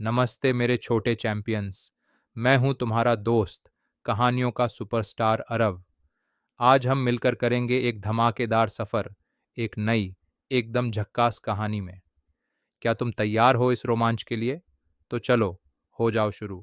नमस्ते मेरे छोटे चैंपियंस। मैं हूं तुम्हारा दोस्त, कहानियों का सुपरस्टार अरव। आज हम मिलकर करेंगे एक धमाकेदार सफर, एक नई, एकदम झक्कास कहानी में। क्या तुम तैयार हो इस रोमांच के लिए? तो चलो, हो जाओ शुरू।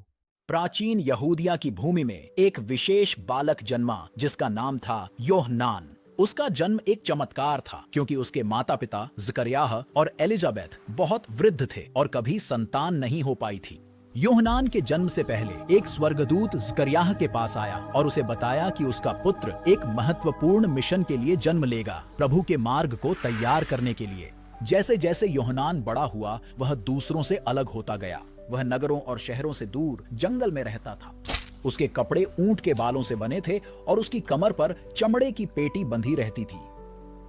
प्राचीन यहूदिया की भूमि में एक विशेष बालक जन्मा जिसका नाम था योहनान। उसका जन्म एक चमत्कार था क्योंकि उसके माता पिता जकरयाह और एलिजाबेथ बहुत वृद्ध थे और कभी संतान नहीं हो पाई थी। योहनान के जन्म से पहले एक स्वर्गदूत जकरयाह के पास आया और उसे बताया कि उसका पुत्र एक महत्वपूर्ण मिशन के लिए जन्म लेगा, प्रभु के मार्ग को तैयार करने के लिए। जैसे जैसे योहनान बड़ा हुआ वह दूसरों से अलग होता गया। वह नगरों और शहरों से दूर जंगल में रहता था। उसके कपड़े ऊंट के बालों से बने थे और उसकी कमर पर चमड़े की पेटी बंधी रहती थी।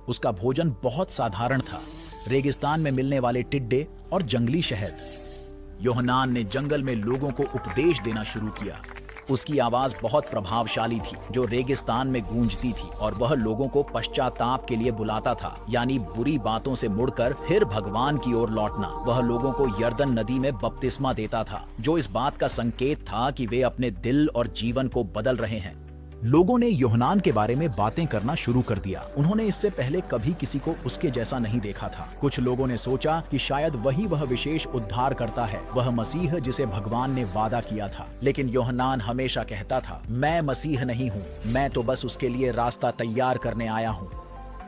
उसका भोजन बहुत साधारण था, रेगिस्तान में मिलने वाले टिड्डे और जंगली शहद। योहनान ने जंगल में लोगों को उपदेश देना शुरू किया। उसकी आवाज बहुत प्रभावशाली थी जो रेगिस्तान में गूंजती थी और वह लोगों को पश्चाताप के लिए बुलाता था, यानी बुरी बातों से मुड़कर फिर भगवान की ओर लौटना। वह लोगों को यर्दन नदी में बपतिस्मा देता था, जो इस बात का संकेत था कि वे अपने दिल और जीवन को बदल रहे हैं। लोगों ने योहनान के बारे में बातें करना शुरू कर दिया। उन्होंने इससे पहले कभी किसी को उसके जैसा नहीं देखा था। कुछ लोगों ने सोचा कि शायद वही वह विशेष उद्धार करता है, वह मसीह जिसे भगवान ने वादा किया था। लेकिन योहनान हमेशा कहता था, मैं मसीह नहीं हूँ, मैं तो बस उसके लिए रास्ता तैयार करने आया हूँ।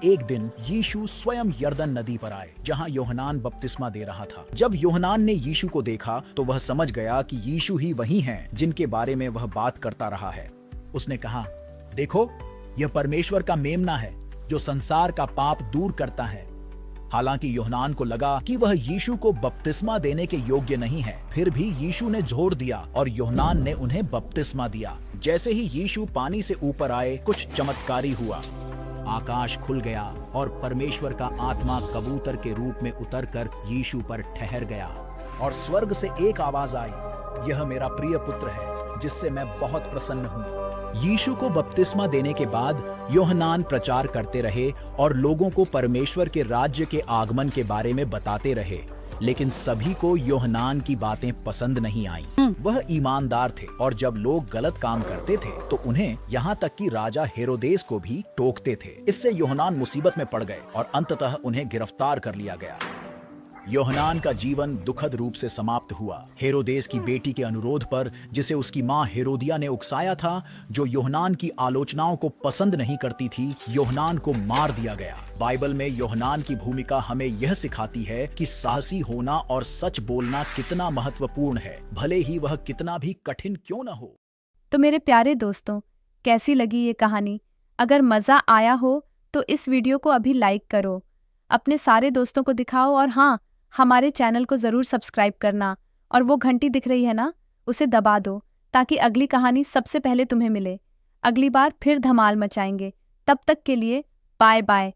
एक दिन यीशु स्वयं यर्दन नदी पर आए जहां योहनान बपतिस्मा दे रहा था। जब योहनान ने यीशु को देखा तो वह समझ गया कि यीशु ही वही हैं जिनके बारे में वह बात करता रहा है। उसने कहा, देखो, यह परमेश्वर का मेमना है जो संसार का पाप दूर करता है। हालांकि योहनान को लगा कि वह यीशु को बपतिस्मा देने के योग्य नहीं है, फिर भी यीशु ने जोर दिया और योहनान ने उन्हें बपतिस्मा दिया। जैसे ही यीशु पानी से ऊपर आए, कुछ चमत्कारी हुआ। आकाश खुल गया और परमेश्वर का आत्मा कबूतर के रूप में उतरकर यीशु पर ठहर गया और स्वर्ग से एक आवाज आई, यह मेरा प्रिय पुत्र है जिससे मैं बहुत प्रसन्न हूँ। यीशु को बपतिस्मा देने के बाद योहनान प्रचार करते रहे और लोगों को परमेश्वर के राज्य के आगमन के बारे में बताते रहे। लेकिन सभी को योहनान की बातें पसंद नहीं आईं। वह ईमानदार थे और जब लोग गलत काम करते थे तो उन्हें यहाँ तक कि राजा हेरोदेस को भी टोकते थे। इससे योहनान मुसीबत में पड़ गए और अंततः उन्हें गिरफ्तार कर लिया गया। योहनान का जीवन दुखद रूप से समाप्त हुआ। हेरोदेस की बेटी के अनुरोध पर, जिसे उसकी मां हेरोदिया ने उकसाया था, जो योहनान की आलोचनाओं को पसंद नहीं करती थी, योहनान को मार दिया गया। बाइबल में योहनान की भूमिका हमें यह सिखाती है कि साहसी होना और सच बोलना कितना महत्वपूर्ण है, भले ही वह कितना भी कठिन क्यों न हो। तो मेरे प्यारे दोस्तों, कैसी लगी ये कहानी? अगर मज़ा आया हो तो इस वीडियो को अभी लाइक करो, अपने सारे दोस्तों को दिखाओ और हाँ, हमारे चैनल को ज़रूर सब्सक्राइब करना और वो घंटी दिख रही है ना, उसे दबा दो ताकि अगली कहानी सबसे पहले तुम्हें मिले। अगली बार फिर धमाल मचाएंगे। तब तक के लिए बाय बाय।